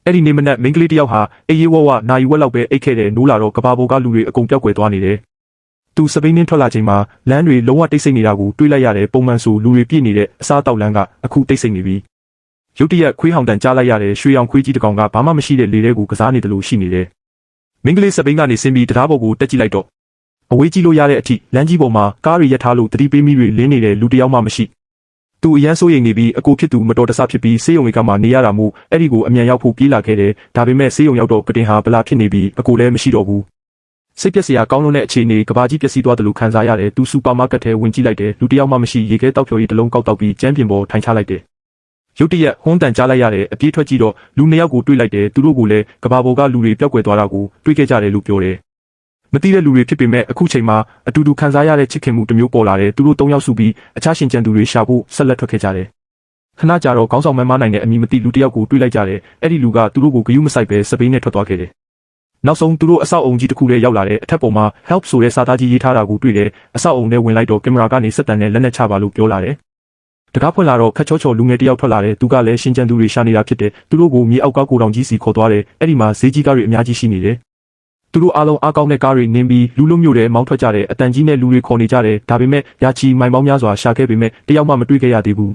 အဲ့ဒီနေမနက်မိန်းကလေးတယောက်ဟာအေးရေးဝဝနာယူဝက်လောက်ပဲအိတ်ခဲ့တယ်နိုးလာတော့ကဘာပေါ်ကလူတွေအကုန်ပျောက်ကွယ်သွားနေတယ်။သူစပိန်နှင်းထွက်လာချိန်မှာလမ်းတွေလုံးဝတိတ်ဆိတ်နေတာကိုတွေးလိုက်ရတယ်ပုံမှန်ဆိုလူတွေပြည့်နေတဲ့အစားတောက်လမ်းကအခုတိတ်ဆိတ်နေပြီ။ရုတ်တရက်ခွေးဟောင်တန်ကြားလိုက်ရတယ်ရွှေရောင်ခွေးကြီးတစ်ကောင်ကဘာမှမရှိတဲ့လေထဲကိုကစားနေတယ်လို့ရှိနေတယ်။မိန်းကလေးစပိန်ကနေဆင်းပြီးတရားပေါ်ကိုတက်ကြည့်လိုက်တော့အဝေးကြည့်လို့ရတဲ့အထိလမ်းကြီးပေါ်မှာကားတွေရပ်ထားလို့တတိပေးမိတွေလင်းနေတဲ့လူတယောက်မှမရှိ။သူအရန်စိုးရိမ်နေပြီးအကိုဖြစ်သူမတော်တဆဖြစ်ပြီးဆေးရုံတွေကမှနေရတာမို့အဲ့ဒီကိုအမြန်ရောက်ဖို့ပြေးလာခဲ့တယ်ဒါပေမဲ့ဆေးရုံရောက်တော့ကတင်ဟာဗလာဖြစ်နေပြီးအကိုလည်းမရှိတော့ဘူးစိတ်ပျက်စရာကောင်းလွန်းတဲ့အခြေအနေကဘာကြီးပျက်စီးသွားတယ်လို့ခံစားရတယ်သူစူပါမားကတ်ထဲဝင်ကြည့်လိုက်တယ်လူတယောက်မှမရှိရေခဲတောက်ဖြော်ရီတစ်လုံးကောက်တောက်ပြီးကျန်းပြင်ပေါ်ထိုင်ချလိုက်တယ်ရုတ်တရက်ဟွန်းတန်ကြားလိုက်ရတယ်အပြေးထွက်ကြည့်တော့လူနှစ်ယောက်ကိုတွေ့လိုက်တယ်သူတို့ကလည်းကဘာပေါ်ကလူတွေပျောက်ကွယ်သွားတာကိုတွေ့ခဲ့ကြတယ်လို့ပြောတယ်မသိတဲ့လူတွေဖြစ်ပေမဲ့အခုချိန်မှာအတူတူခံစားရတဲ့ချစ်ခင်မှုတစ်မျိုးပေါ်လာတယ်သူတို့၃ယောက်စုပြီးအခြားရှင်ကျန်သူတွေရှာဖို့ဆက်လက်ထွက်ခဲ့ကြတယ်ခဏကြာတော့ခေါင်းဆောင်မန်းမနိုင်တဲ့အမည်မသိလူတစ်ယောက်ကိုတွေ့လိုက်ကြတယ်အဲ့ဒီလူကသူတို့ကိုဂယုမဆိုင်ပဲစပိန်နဲ့ထွက်သွားခဲ့တယ်နောက်ဆုံးသူတို့အဆောက်အုံကြီးတစ်ခုထဲရောက်လာတဲ့အထက်ပေါ်မှာ help ဆိုတဲ့စာသားကြီးရေးထားတာကိုတွေ့တယ်အဆောက်အုံထဲဝင်လိုက်တော့ကင်မရာကနေစက်တန်နဲ့လက်နက်ချပါလို့ပြောလာတယ်တကားဖွင့်လာတော့ခက်ချောချောလူငယ်တစ်ယောက်ထွက်လာတယ်သူကလည်းရှင်ကျန်သူတွေရှာနေတာဖြစ်တယ်သူတို့ကိုမြေအောက်ကကိုတောင်ကြီးစီခေါ်သွားတယ်အဲ့ဒီမှာဈေးကြီးကားတွေအများကြီးရှိနေတယ်သူတို့အားလုံးအားကောင်းတဲ့ကားတွေနင်းပြီးလူလုံးမျိုးတွေမောင်းထွက်ကြတယ်အတန်ကြီးနဲ့လူတွေခေါ်နေကြတယ်ဒါပေမဲ့ရာချီမိုင်ပေါင်းများစွာရှာခဲ့ပေမဲ့တယောက်မှမတွေ့ခဲ့ရသေးဘူး